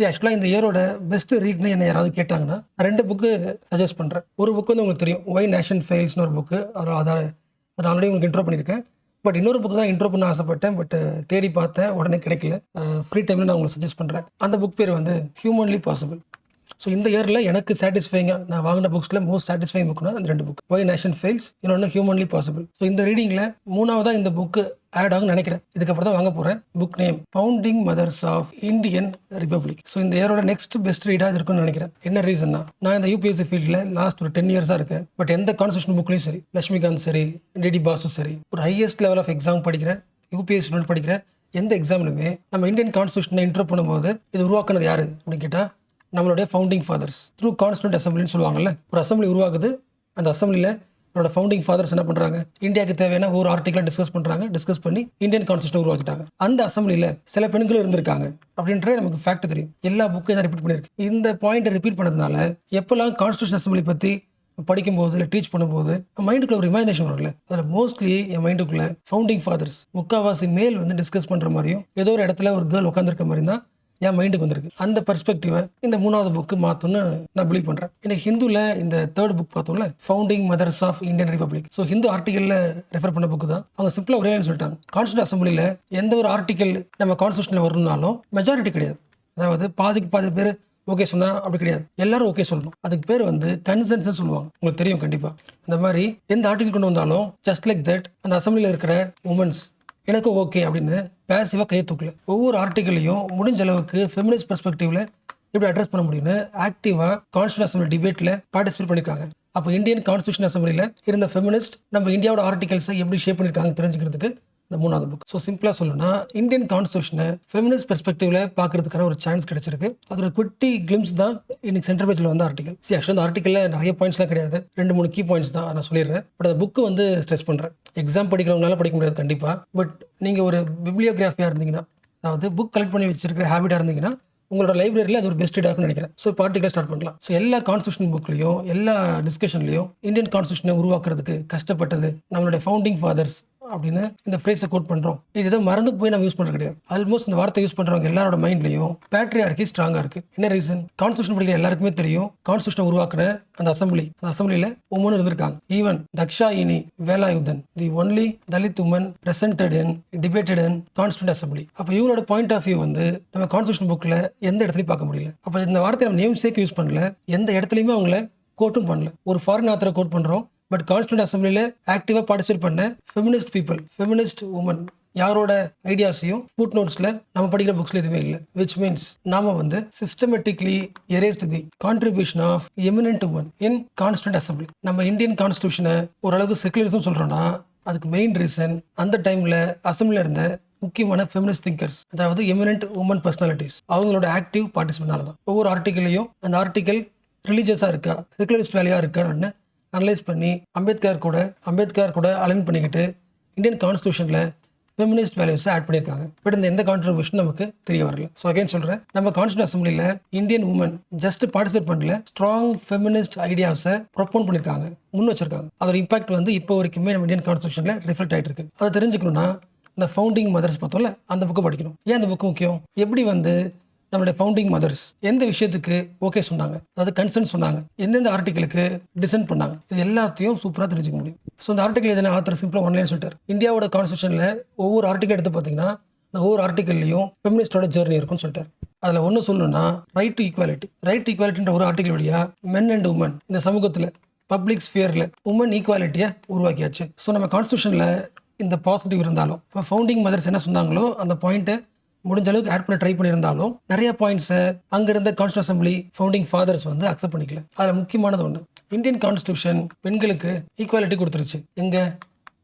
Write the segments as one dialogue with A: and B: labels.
A: ஆக்சுவலாக இந்த இயரோட பெஸ்ட் ரீட்னு என்ன யாராவது கேட்டாங்கன்னா 2 புக்கு சஜஸ்ட் பண்ணுறேன். ஒரு புக்கு வந்து உங்களுக்கு தெரியும், ஒய் நேஷன் ஃபெயில்ஸ்னு ஒரு புக்கு. அதை ஆல்ரெடி உங்களுக்கு இன்ட்ரோ பண்ணியிருக்கேன். பட் இன்னொரு புக்கு தான் இன்ட்ரோ பண்ண ஆசைப்பட்டேன். பட் தேடி பார்த்தேன், உடனே கிடைக்கல. ஃப்ரீ டைமில் நான் உங்களுக்கு சஜஸ்ட் பண்ணுறேன். அந்த புக் பேர் வந்து ஹியூமன்லி பாசிபிள். ஸோ இந்த இயரில் எனக்கு சாட்டிஸ்ஃபைங்காக நான் வாங்கின புக்ஸில் மோஸ்ட் சாட்டிஸ்ஃபைங் புக்னா இந்த 2 புக், ஒய் நேஷன் ஃபெயில்ஸ், இன்னொன்று ஹியூமன்லி பாசிபிள். ஸோ இந்த ரீடிங்கில் 3ஆவதாக இந்த புக்கு ஆட் ஆகும்னு நினைக்கிறேன். இதுக்கப்புறம் தான் வாங்க போகிறேன். Book name founding mothers of Indian republic. So இந்த இயரோட நெக்ஸ்ட் பெஸ்ட் ரீடாக இருக்குன்னு நினைக்கிறேன். என்ன ரீசன்னா, நான் இந்த யூபிஎஸ்சி ஃபீல்டில் லாஸ்ட் ஒரு 10 இயர்ஸாக இருக்கேன். பட் எந்த கான்ஸ்டியூஷன் புக்லையும் சரி, லட்சுமிகாந்த் சரி, டிடி பாசு சரி, ஒரு ஹையஸ்ட் லெவல் ஆஃப் எக்ஸாம் படிக்கிறேன், யூபிஎஸ்சி ஸ்டூடெண்ட் படிக்கிற எந்த எக்ஸாம்லுமே நம்ம இந்தியன் கான்ஸ்டியூஷனை இன்ட்ரோ பண்ணும்போது இது உருவாக்குனது யாரு அப்படின்னு கேட்டால் நம்மளுடைய ஃபவுண்டிங் ஃபாதர்ஸ் த்ரூ கான்ஸ்டியூண்ட் அசம்பிளின்னு சொல்லுவாங்கல்ல. ஒரு அசம்பிளி உருவாகுது, அந்த அசம்பிளியில் நம்மளோட ஃபவுண்டிங் ஃபாதர்ஸ் என்ன பண்ணுறாங்க, இந்தியாவுக்கு தேவையான ஒரு ஆர்டிக்கலை டிஸ்கஸ் பண்ணி இந்தியன் கான்ஸ்டியூஷன் உருவாக்கிட்டாங்க. அந்த அசம்பிளியில் சில பெண்களும் இருந்திருக்காங்க அப்படின்ற நமக்கு ஃபேக்ட் தெரியும். எல்லா புக்கையும் தான் ரிப்பீட் பண்ணியிருக்கு. இந்த பாயிண்ட்டை ரிப்பீட் பண்ணதுனால எப்போல்லாம் கான்ஸ்டியூஷன் அசம்பிளி பற்றி படிக்கும்போது இல்லை டீச் பண்ணும்போது மைண்டுக்குள்ள ஒரு இமேஜினேஷன் வரும்ல, அதில் மோஸ்ட்லி என் மைண்டுக்குள்ள ஃபவுண்டிங் ஃபாதர்ஸ் முக்கால்வாசி மேல் வந்து டிஸ்கஸ் பண்ணுற மாதிரியும் ஏதோ ஒரு இடத்துல ஒரு கேர்ள் உட்காந்துருக்க மாதிரி தான் என் மைண்டுக்கு வந்திருக்கு. அந்த பெர்ஸ்பெக்டிவை இந்த 3வது புக்கு மாற்றும்னு நான் பிலீவ் பண்ணுறேன். எனக்கு ஹிந்துவில் இந்த 3rd புக் பார்த்தோம்ல, founding mothers of Indian republic. So Hindu ஆர்டிக்கலில் ரெஃபர் பண்ண புக்கு தான். அவங்க சிம்பிளாக ஒரே சொல்லிட்டாங்க, கான்ஸ்டியூஷன் அசம்பிளியில் எந்த ஒரு ஆர்டிக்கல் நம்ம கான்ஸ்டியூஷனில் வரணும்னாலும் மெஜாரிட்டி கிடையாது. அதாவது பாதிக்கு பாதி பேர் ஓகே சொன்னா அப்படி கிடையாது, எல்லாரும் ஓகே சொல்லணும். அதுக்கு பேர் வந்து கன்சென்சஸ் சொல்லுவாங்க. உங்களுக்கு தெரியும் கண்டிப்பாக. அந்த மாதிரி எந்த ஆர்டிக்கல் கொண்டு வந்தாலும் ஜஸ்ட் லைக் தட் அந்த அசம்பிளியில் இருக்கிற உமன்ஸ் எனக்கு ஓகே அப்படின்னு பேசிவாக கையை தூக்கல. ஒவ்வொரு ஆர்டிக்கலையும் முடிஞ்ச அளவுக்கு ஃபெமினிஸ்ட் பெர்ஸ்பெக்டிவ்ல எப்படி அட்ரஸ் பண்ண முடியும்னு ஆக்டிவாக கான்ஸ்டியூஷன் அசம்பிளி டிபேட்டில் பார்ட்டிசிபேட் பண்ணியிருக்காங்க. அப்போ இந்தியன் கான்ஸ்டியூஷன் அசம்பிளியில் இருந்த ஃபெமினிஸ்ட் நம்ம இந்தியாவோட ஆர்டிகல்ஸை எப்படி ஷேப் பண்ணியிருக்காங்க தெரிஞ்சுக்கிறதுக்கு இந்த 3வது புக். ஸோ சிம்பிளாக சொல்லணும்னா இந்தியன் கான்ஸ்டியூஷனை ஃபெமினிஸ்ட் பெர்ஸ்பெக்டிவ்ல பார்க்கறதுக்கான ஒரு சான்ஸ் கிடைச்சிருக்கு. அதோட குட்டி கிளிம்ஸ் தான் இன்னைக்கு சென்டர் பேஜில் வந்து ஆர்டிகல். ஆக்சுவலாக அந்த ஆர்டிக்கலில் நிறைய பாயிண்ட்ஸ்லாம் கிடையாது, 2-3 கீ பாயிண்ட்ஸ் தான் நான் சொல்லிடுறேன். பட் அந்த புக்கு வந்து ஸ்ட்ரெஸ் பண்ணுறேன். எக்ஸாம் படிக்கிறவங்களால படிக்க முடியாது கண்டிப்பாக. பட் நீங்கள் ஒரு பிப்ளியோகிராஃபியாக இருந்தீங்கன்னா, அதாவது புக் கலெக்ட் பண்ணி வச்சிருக்கிற ஹேபிட்டாக இருந்தீங்கன்னா உங்களோட லைப்ரரியில் அது ஒரு பெஸ்ட் ரீடாக நினைக்கிறேன். ஸோ இப்போ ஆர்டிகல் ஸ்டார்ட் பண்ணலாம். ஸோ எல்லா கான்ஸ்டியூஷன் புக்லையும் எல்லா டிஸ்கஷன்லையும் இந்தியன் கான்ஸ்டியூஷனை உருவாக்குறதுக்கு கஷ்டப்பட்டது நம்மளுடைய ஃபவுண்டிங் ஃபாதர்ஸ் அப்படின்னு இந்த ஃப்ரேஸை கோட் பண்ணுறோம். இது எதோ மறந்து போய் நம்ம யூஸ் பண்ணுறது கிடையாது. ஆல்மோஸ்ட் இந்த வார்த்தை யூஸ் பண்ணுறவங்க எல்லாரோட மைண்ட்லையும் பேட்ரியார்கி ஸ்ட்ராங்காக இருக்குது. என்ன ரீசன்? கான்ஸ்டியூஷன் படிக்கிற எல்லாருக்குமே தெரியும், கான்ஸ்டியூஷனை உருவாக்குற அந்த அசம்பிளியில் உமன் இருந்திருக்காங்க. Even Dakshayani Velayudhan, the only Dalit women presented in debated in constituent assembly. அப்போ இவங்களோட பாயிண்ட் ஆஃப் வியூ வந்து நம்ம கான்ஸ்டியூஷன் புக்கில் எந்த இடத்துலையும் பார்க்க முடியல. அப்போ இந்த வார்த்தையை நம்ம நேம் சேக் யூஸ் பண்ணல, எந்த இடத்துலையுமே அவங்கள கோட்டும் பண்ணல. ஒரு ஃபாரின் ஆத்தரை கோட் பண்ணுறோம், பட் கான்ஸ்டியூண்ட் அசம்பிளியில் ஆக்டிவாக பார்ட்டிசிபேட் பண்ண ஃபெமினிஸ்ட் பீப்புள், ஃபெமினிஸ்ட் உமன் யாரோட ஐடியாஸையும் ஃபுட் நோட்ஸில் நம்ம படிக்கிற புக்ஸில் எதுவுமே இல்லை. விச் மீன்ஸ் நாம வந்து systematically erased the contribution of eminent women in constituent assembly. நம்ம இந்தியன் கான்ஸ்டியூஷனை ஓரளவுக்கு செக்குலரிசம் சொல்கிறோன்னா அதுக்கு மெயின் ரீசன் அந்த டைமில் அசம்பிளியில் இருந்த முக்கியமான ஃபெமினிஸ்ட் திங்கர்ஸ், அதாவது எமினன்ட் உமன் பர்சனாலிட்டிஸ், அவங்களோட ஆக்டிவ் பார்ட்டிசிபேட்னால தான். ஒவ்வொரு ஆர்டிக்கலையும் அந்த ஆர்டிக்கல் ரிலீஜியஸாக இருக்கா, செக்குலரிஸ்ட் வேலையாக இருக்கான்னு அனலைஸ் பண்ணி அம்பேத்கர் கூட அலைன் பண்ணிக்கிட்டு இந்தியன் கான்ஸ்டியூஷனில் ஃபெமினிஸ்ட் வேல்யூஸை ஆட் பண்ணியிருக்காங்க. பட் இந்த எந்த கான்ட்ரிபியூஷன் நமக்கு தெரிய வரல. ஸோ அகைன் சொல்கிறேன், நம்ம கான்ஸ்டியூஷன் அசம்பிளியில் இந்தியன் உமன் ஜஸ்ட் பார்ட்டிசிபேட் பண்ணல, ஸ்ட்ராங் ஃபெமினிஸ்ட் ஐடியாஸை ப்ரொப்போன் பண்ணியிருக்காங்க, முன் வச்சிருக்காங்க. அதோட இம்பாக்ட் வந்து இப்போ வரைக்குமே நம்ம இந்தியன் கான்ஸ்டியூஷனில் ரிஃப்ளெக்ட் ஆகிட்டு இருக்கு. அதை தெரிஞ்சுக்கணும்னா இந்த ஃபவுண்டிங் மதர்ஸ் பார்த்தோம்ல, அந்த புக்கு படிக்கணும். ஏன் அந்த புக்கு முக்கியம்? எப்படி வந்து நம்மளுடைய ஃபவுண்டிங் மதர்ஸ் எந்த விஷயத்துக்கு ஓகே சொன்னாங்க, அதாவது கன்சென்ட் சொன்னாங்க, எந்தெந்த ஆர்டிக்கலுக்கு டிசைன் பண்ணாங்க, இது எல்லாத்தையும் சூப்பராக தெரிஞ்சுக்க முடியும். ஸோ இந்த ஆர்டிக்கல் எதனா ஆத்தர் சிம்பிளாக ஒன்லைன் சொல்லிட்டார். இந்தியாவோட கான்ஸ்டியூஷனில் ஒவ்வொரு ஆர்டிக்கல் எடுத்து பார்த்தீங்கன்னா இந்த ஒவ்வொரு ஆர்டிக்கல்லையும் ஃபெமினிஸ்டோட ஜேர்னி இருக்குன்னு சொல்லிட்டார். அதில் ஒன்று சொல்லணும்னா ரைட் டு ஈக்குவாலிட்டின்ற ஒரு ஆர்டிக்கல் வழியாக மென் அண்ட் உமன் இந்த சமூகத்தில் பப்ளிக் ஸ்பியரில் உமன் ஈக்குவாலிட்டியை உருவாக்கியாச்சு. ஸோ நம்ம கான்ஸ்டியூஷனில் இந்த பாசிட்டிவ் இருந்தாலும் இப்போ ஃபவுண்டிங் மதர்ஸ் என்ன சொன்னாங்களோ அந்த பாயிண்ட்டை முடிஞ்ச அளவுக்கு ஆட் பண்ண ட்ரை பண்ணியிருந்தாலும் நிறைய பாயிண்ட்ஸை அங்கே இருந்த கான்ஸ்டியூஷன் அசம்பிளி ஃபவுண்டிங் ஃபாதர்ஸ் வந்து அக்செப்ட் பண்ணிக்கல. அதில் முக்கியமானது ஒன்று, இந்தியன் கான்ஸ்டியூஷன் பெண்களுக்கு ஈக்குவாலிட்டி கொடுத்துருச்சு எங்கே,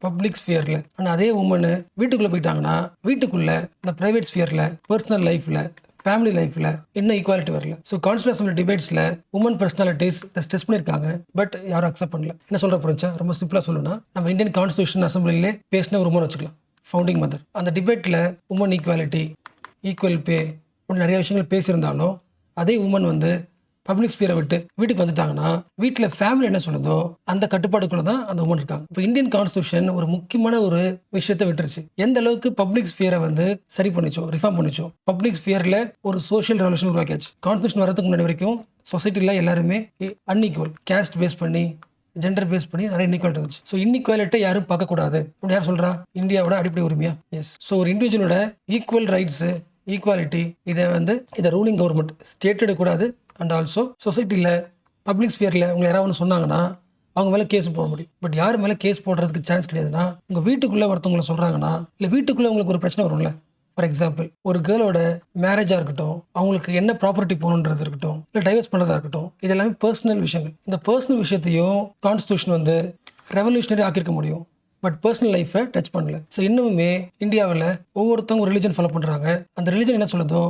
A: பப்ளிக் ஸ்பியரில். ஆனால் அதே உமனு வீட்டுக்குள்ளே போயிட்டாங்கன்னா வீட்டுக்குள்ளே இந்த ப்ரைவேட் ஸ்பியரில், பர்சனல் லைஃப்பில், ஃபேமிலி லைஃப்பில் இன்னும் ஈக்குவாலிட்டி வரல. ஸோ கான்ஸ்டியூஷன் அசம்பிளி டிபேட்ஸில் உமன் பர்சனாலிட்டிஸ் டெஸ்ட் பண்ணியிருக்காங்க, பட் யாரும் அக்செப்ட் பண்ணல. என்ன சொல்கிற புரிஞ்சா? ரொம்ப சிம்பிளாக சொல்லணும்னா நம்ம இந்தியன் கான்ஸ்டியூஷன் அசம்பிளிலே பேசின ஒரு உமன் வச்சுக்கலாம், ஃபவுண்டிங் மதர். அந்த டிபேட்டில் உமன் ஈக்குவாலிட்டி, ஈக்குவல் பே இப்படி நிறைய விஷயங்கள் பேசியிருந்தாலும் அதே உமன் வந்து பப்ளிக் ஸ்பியரை விட்டு வீட்டுக்கு வந்துட்டாங்கன்னா வீட்டில் ஃபேமிலி என்ன சொல்லுதோ அந்த கட்டுப்பாடுக்குள்ள தான் அந்த உமன் இருக்காங்க. இப்போ இந்தியன் கான்ஸ்டியூஷன் ஒரு முக்கியமான ஒரு விஷயத்தை விட்டுருச்சு. எந்த அளவுக்கு பப்ளிக் ஸ்பியரை வந்து சரி பண்ணிச்சோ, ரிஃபார்ம் பண்ணிச்சோ, பப்ளிக் ஸ்பியரில் ஒரு சோஷியல் ரெவல்யூஷன் உருவாக்கியாச்சு. கான்ஸ்டியூஷன் வரதுக்கு முன்னாடி வரைக்கும் சொசைட்டியில் எல்லாருமே அன்இக்குவல், கேஸ்ட் பேஸ் பண்ணி, ஜெண்டர் பேஸ் பண்ணி நிறைய இன்இக்வாலிட்டி இருந்துச்சு. ஸோ இன்இக்வாலிட்டி யாரும் பார்க்கக்கூடாது அப்படின்னு யார் சொல்றா? இந்தியாவோட அடிப்படை உரிமையா? எஸ். ஸோ ஒரு இண்டிவிஜுவலோட ஈக்குவல் ரைட்ஸு, ஈக்குவாலிட்டி இதை ரூலிங் கவர்மெண்ட் ஸ்டேட் எடுக்கக்கூடாது. அண்ட் ஆல்சோ சொசைட்டியில் பப்ளிக் ஸ்பியரில் உங்களை யாராவது ஒன்று சொன்னாங்கன்னா அவங்க மேலே கேஸ் போட முடியும். பட் யார் மேலே கேஸ் போடுறதுக்கு சான்ஸ் கிடையாதுன்னா, உங்கள் வீட்டுக்குள்ளே ஒருத்தவங்களை சொல்கிறாங்கன்னா, இல்லை வீட்டுக்குள்ளே உங்களுக்கு ஒரு பிரச்சனை வரும்ல. ஃபார் எக்ஸாம்பிள், ஒரு கேர்ளோட மேரேஜாக இருக்கட்டும், அவங்களுக்கு என்ன ப்ராப்பர்ட்டி போகணுன்றது இருக்கட்டும், இல்லை டைவர்ஸ் பண்ணுறதா இருக்கட்டும், இது எல்லாமே பர்சனல் விஷயங்கள். இந்த பர்சனல் விஷயத்தையும் கான்ஸ்டியூஷன் வந்து ரெவல்யூஷனரி ஆக்கியிருக்க முடியும். பட் பர்சனல் லைஃப்பை டச் பண்ணல. ஸோ இன்னுமே இந்தியாவில் ஒவ்வொருத்தவங்க ஒரு ரிலிஜன் ஃபாலோ பண்ணுறாங்க. அந்த ரிலிஜன் என்ன சொல்லுதோ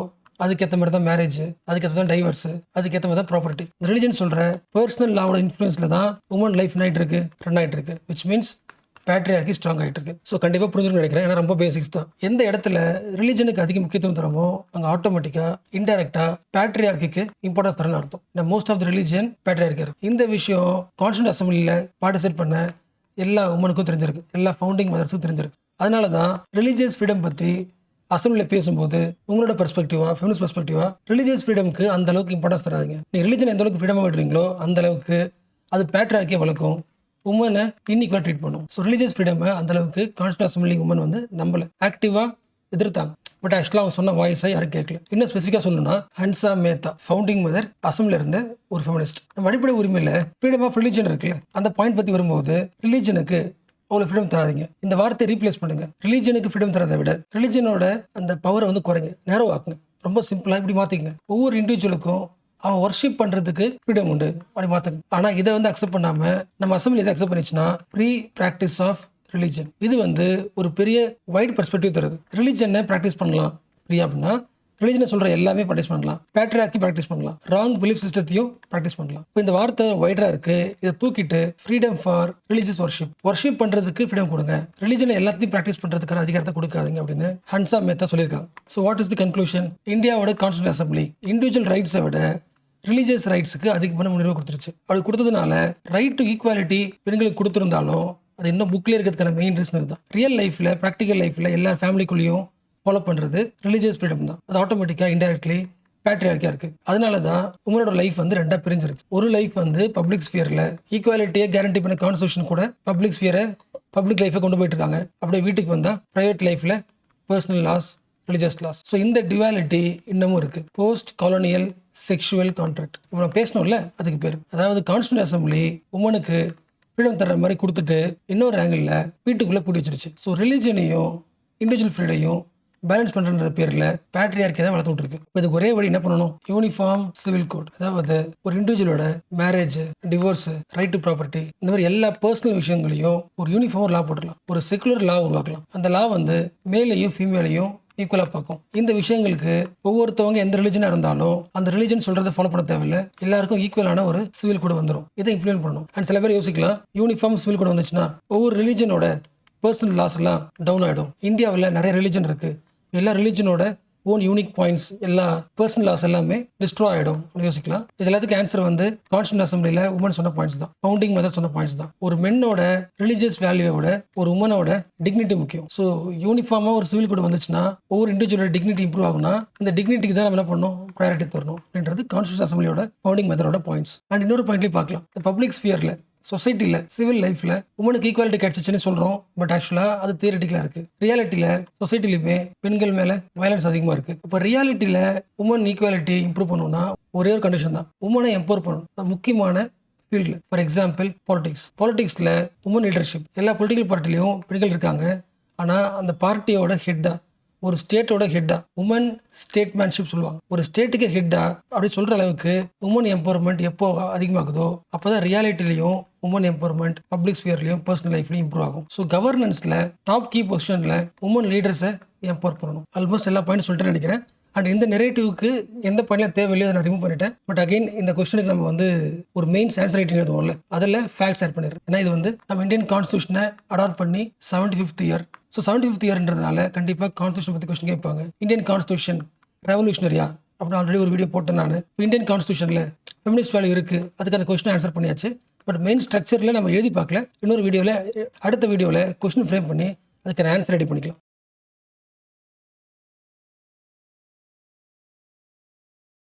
A: அதுக்கேற்ற மாதிரி தான் மேரேஜ், அதுக்கேற்ற தான் டைவர்ஸ், அதுக்கேற்ற மாதிரி தான் ப்ராப்பர்ட்டி. இந்த ரிலிஜன் சொல்கிற பர்சனல் லாவோட இன்ஃப்ளூயன்ஸில் தான் உமன் லைஃப் ரன் ஆகிட்டு இருக்கு. விச் மீன்ஸ் பேட்ரியார்கி ஸ்ட்ராங் ஆகிட்டு இருக்கு. ஸோ கண்டிப்பாக புரிஞ்சுன்னு நினைக்கிறேன். ஏன்னா ரொம்ப பேசிக்ஸ் தான். எந்த இடத்துல ரிலிஜனுக்கு அதிக முக்கியத்துவம் தரமோ அங்கே ஆட்டோமேட்டிக்காக இன்டெரக்டாக பேட்ரியார்கிக்கு இம்பார்ட்டன்ஸ் தரணும் அர்த்தம். Most of the religion patriarchy இருக்கு. இந்த விஷயம் கான்ஸ்டியூண்ட் அசம்பிளியில் பார்ட்டிசிபேட் பண்ண எல்லா உமனுக்கும் தெரிஞ்சிருக்கு, எல்லா ஃபவுண்டிங் மதர்ஸுக்கும் தெரிஞ்சிருக்கு. அதனால தான் ரிலீஜியஸ் ஃப்ரீடம் பற்றி அசம்பிளியில் பேசும்போது உங்களோட பெர்ஸ்பெக்டிவா, ஃபெமினிஸ்ட் பெர்ஸ்பெக்டிவா, ரிலீஜியஸ் ஃப்ரீடம்க்கு அந்த அளவுக்கு இம்பார்ட்டன்ஸ் தராதிங்க. நீங்கள் ரிலிஜன் எந்த அளவுக்கு ஃப்ரீடமாக விடுறீங்களோ அந்த அளவுக்கு அது பேட்ரியார்கியை வளர்க்கும், உமனை இன்இக்வலாக ட்ரீட் பண்ணும். ஸோ ரிலீஜியஸ் ஃப்ரீடமை அந்த அளவுக்கு கான்ஸ்டியூண்ட் அசம்பிளி உமன் வந்து நம்பலை, ஆக்டிவாக எதிர்த்தாங்க. பட் ஆக்சுவலாக அவங்க சொன்ன வாய்ஸை யாரும் கேட்கல. இன்னும் ஸ்பெசிஃபிக்காக சொல்லணும்னா, ஹன்சா மேத்தா ஃபவுண்டிங் மதர் அசம்பிளில் இருந்த ஒரு ஃபெமினிஸ்ட். நம்ம அடிப்படை உரிமையில் ஃப்ரீடம் ஆஃப் ரிலீஜன் இருக்குல்ல, அந்த பாயிண்ட் பற்றி வரும்போது ரிலீஜனுக்கு அவ்வளோ ஃப்ரீடம் தராதிங்க, இந்த வார்த்தையை ரீப்ளேஸ் பண்ணுங்க. ரிலீஜனுக்கு ஃப்ரீடம் தரதை விட ரிலீஜனோட அந்த பவரை வந்து குறைங்க, நேரோ ஆக்குங்க. ரொம்ப சிம்பிளாக இப்படி மாற்றிங்க. ஒவ்வொரு இண்டிவிஜுவலுக்கும் அவன் ஒர்ஷிப் பண்ணுறதுக்கு ஃப்ரீடம் உண்டு, அப்படி மாற்றுங்க. ஆனால் இதை வந்து அக்செப்ட் பண்ணாமல் நம்ம அசம்பிளி இதை அக்செப்ட் பண்ணிச்சுன்னா ஃப்ரீ ப்ராக்டிஸ் ஆஃப் ரிலீஜன். இது வந்து ஒரு பெரிய வைட் பெர்ஸ்பெக்டிவ் தருது. ரிலீஜனை ப்ராக்டிஸ் பண்ணலாம் ஃப்ரீ அப்படின்னா ரிலீஜனை சொல்கிற எல்லாமே ப்ராக்டிஸ் பண்ணலாம், பேட்ரியார்கி ப்ராக்டிஸ் பண்ணலாம், ராங் பிலீஃப் சிஸ்டத்தையும் ப்ராக்டிஸ் பண்ணலாம். இப்போ இந்த வார்த்தை வைடராக இருக்குது, இதை தூக்கிட்டு ஃப்ரீடம் ஃபார் ரிலீஜியஸ் ஒர்ஷிப் பண்ணுறதுக்கு ஃப்ரீடம் கொடுங்க, ரிலீஜனை எல்லாத்தையும் ப்ராக்டிஸ் பண்ணுறதுக்கான அதிகாரத்தை கொடுக்காதீங்க அப்படின்னு ஹன்சா மேத்தா சொல்லியிருக்காங்க. So what is the conclusion? இந்தியாவோட கான்ஸ்டியூஷன் அசம்பிளி இண்டிவிஜுவல் ரைட்ஸை விட ரிலீஜியஸ் ரைட்ஸுக்கு அதிகமான முன்னுரிமை கொடுத்துருச்சு. அப்படி கொடுத்ததுனால ரைட் டு ஈக்குவாலிட்டி பெண்களுக்கு கொடுத்துருந்தாலும் அது இன்னும் புக்லேயே இருக்கிறதுக்கான மெயின் ரீசன் இதுதான். ரியல் லைஃப்பில், ப்ராக்டிக்கல் லைஃப்பில் எல்லா ஃபேமிலிக்குள்ளேயும் ஃபாலோ பண்ணுறது ரிலீஜியஸ் ஃப்ரீடம் தான். அது ஆட்டோமேட்டிக்காக இன்டெரக்ட்லி பேட்ரியார்க்கியாக இருக்குது. அதனால தான் உங்களோட லைஃப் வந்து ரெண்டாக பிரிஞ்சிருக்கு. ஒரு லைஃப் வந்து பப்ளிக் ஸ்பியரில் ஈக்குவாலிட்டியை கேரண்டி பண்ண கான்ஸ்டியூஷன் கூட பப்ளிக் ஸ்பியரை, பப்ளிக் லைஃபை கொண்டு போயிட்டு இருக்காங்க. அப்படியே வீட்டுக்கு வந்தால் ப்ரைவேட் லைஃப்பில் personal loss, religious loss. So இந்த டிவாலிட்டி இன்னமும் இருக்குது. போஸ்ட் காலோனியல் செக்ஷுவல் கான்ட்ராக்ட் இப்போ நான் பேசணும்ல, அதுக்கு பேர். அதாவது கான்ஸ்டியூஷன் அசம்பிளி உமனுக்கு ஃப்ரீடம் தர்ற மாதிரி கொடுத்துட்டு இன்னொரு ஆங்கிளில் வீட்டுக்குள்ளே பூட்டி வச்சிருச்சு. ஸோ ரிலிஜனையும் இண்டிவிஜுவல் ஃப்ரீடையும் பேலன்ஸ் பண்ணுற பேரில் பேட்ரியார்க்கி தான் வளர்த்து விட்டுருக்கு. இப்போ இதுக்கு ஒரே வழி என்ன பண்ணணும்? Uniform civil code. அதாவது ஒரு இண்டிவிஜுவலோட marriage, divorce, right to property, இந்த மாதிரி எல்லா பர்சனல் விஷயங்களையும் ஒரு யூனிஃபார்ம் லா போட்டுடலாம், ஒரு செக்குலர் லா உருவாக்கலாம். அந்த லா வந்து மேலையும் ஃபீமேலையும் ஈக்குவலாக பார்க்கும். இந்த விஷயங்களுக்கு ஒவ்வொருத்தவங்க எந்த ரிலிஜனாக இருந்தாலும் அந்த ரிலிஜன் சொல்கிறத ஃபாலோ பண்ண தேவையில்லை, எல்லாருக்கும் ஈக்குவலான ஒரு சிவில் கோட் வந்துடும். இதை இம்ப்ளிமெண்ட் பண்ணணும். அண்ட் சில பேர் யோசிக்கலாம், யூனிஃபார்ம் சிவில் கோட் வந்துச்சுன்னா ஒவ்வொரு ரிலிஜனோட பர்சனல் லாஸ் எல்லாம் டவுன் ஆகிடும். இந்தியாவில் நிறைய ரிலிஜன் இருக்குது, எல்லா ரிலிஜனோட ஓன் யூனிக் பாயிண்ட்ஸ், எல்லா பர்சனல் லாஸ் எல்லாமே டிஸ்ட்ரா ஆகிடும் யோசிக்கலாம். இது எல்லாத்துக்கும் ஆன்சர் வந்து கான்ஸ்டியூஷன் அசம்பிளியில் உமன் சொன்ன பாயிண்ட்ஸ் தான், ஃபவுண்டிங் மதர் சொன்ன பாயிண்ட்ஸ் தான். ஒரு மென்னோட ரிலிஜியஸ் வேல்யூவோட ஒரு உமனோட டிக்னிட்டி முக்கியம். ஸோ யூனிஃபார்மாக ஒரு சிவில் கோட் வந்துச்சுன்னா ஒவ்வொரு இண்டிவிஜுவலோட டிக்னிட்டி இம்ப்ரூவ் ஆகும்னா இந்த டிக்னிட்டிக்கு தான் நம்ம என்ன பண்ணணும், ப்ரையாரிட்டி தரணும் அப்படின்றது கான்ஸ்டியூஷன் அசம்பிளியோட ஃபவுண்டிங் மதரோட பாயிண்ட்ஸ். அண்ட் இன்னொரு பாயிண்ட்லையும் பார்க்கலாம், இந்த பப்ளிக் ஸ்பியரில், சொசைட்டியில், சிவில் லைஃப்பில் உமனுக்கு ஈக்குவாலிட்டி கிடைச்சிச்சுன்னு சொல்கிறோம். பட் ஆக்சுவலாக அது தியரிட்டிக்கலாக இருக்குது. ரியாலிட்டியில் சொசைட்டிலையுமே பெண்கள் மேலே வயலன்ஸ் அதிகமாக இருக்குது. இப்போ ரியாலிட்டியில் உமன் ஈக்குவாலிட்டி இம்ப்ரூவ் பண்ணணும்னா ஒரே ஒரு கண்டிஷன் தான், உமனை எம்பவர் பண்ணணும். அது முக்கியமான ஃபீல்டில். ஃபார் எக்ஸாம்பிள் பாலிடிக்ஸில் உமன் லீடர்ஷிப். எல்லா பொலிட்டிக்கல் பார்ட்டிலையும் பெண்கள் இருக்காங்க, ஆனால் அந்த பார்ட்டியோட ஹெட்டாக, ஒரு ஸ்டேட்டோட ஹெட்டா, உமன் ஸ்டேட்மேன்ஷிப் சொல்லுவாங்க, ஒரு ஸ்டேட்டுக்கு ஹெட்டா அப்படி சொல்கிற அளவுக்கு உமன் எம்பவர்மெண்ட் எப்போ அதிகமாகுதோ அப்போ தான் ரியாலிட்டிலையும் உமன் எம்பவர்மெண்ட் பப்ளிக் ஸ்பியர்லையும் பர்சனல் லைஃப்லையும் இம்ப்ரூவ் ஆகும். ஸோ கவர்னன்ஸில் டாப் கீ பொசிஷனில் உமன் லீடர்ஸை எம்பவர் பண்ணணும். ஆல்மோஸ்ட் எல்லா பாயிண்ட் சொல்லிட்டு நினைக்கிறேன். அண்ட் இந்த நெரேட்டிவ்க்கு எந்த பாயிண்ட்ல தேவையில்லையோ அதை நான் ரிமூவ் பண்ணிட்டேன். பட் அகைன் இந்த கொஸ்டினுக்கு நம்ம வந்து ஒரு மெயின் ஆன்சர் ரைட்டிங் எழுதுவோம்ல, அதில் ஃபேக்ட்ஸ் ஆட் பண்ணிடுறேன். ஏன்னா இது வந்து நம்ம இந்தியன் கான்ஸ்டியூஷனை அடாப்ட் பண்ணி 75th இயர். ஸோ 75th இயர்ன்றதுனால கண்டிப்பாக கான்ஸ்டியூஷன் பற்றி கொஸ்டின் கேட்பாங்க. இந்தியன் கான்ஸ்டியூஷன் ரெவல்யூஷனரியா அப்படின்னு ஆல்ரெடி ஒரு வீடியோ போட்டேன் நான். இந்தியன் கான்ஸ்டியூஷனில் ஃபெமினிஸ்ட் வேல்யூ இருக்குது, அதுக்கான கொஸ்டின் ஆன்சர் பண்ணியாச்சு. பட் மெயின் ஸ்ட்ரக்சரில் நம்ம எழுதி பார்க்கல. இன்னொரு வீடியோவில் அடுத்த வீடியோவில் கொஸ்டின் ஃப்ரேம் பண்ணி அதுக்கான ஆன்சர் ரெடி பண்ணிக்கலாம்.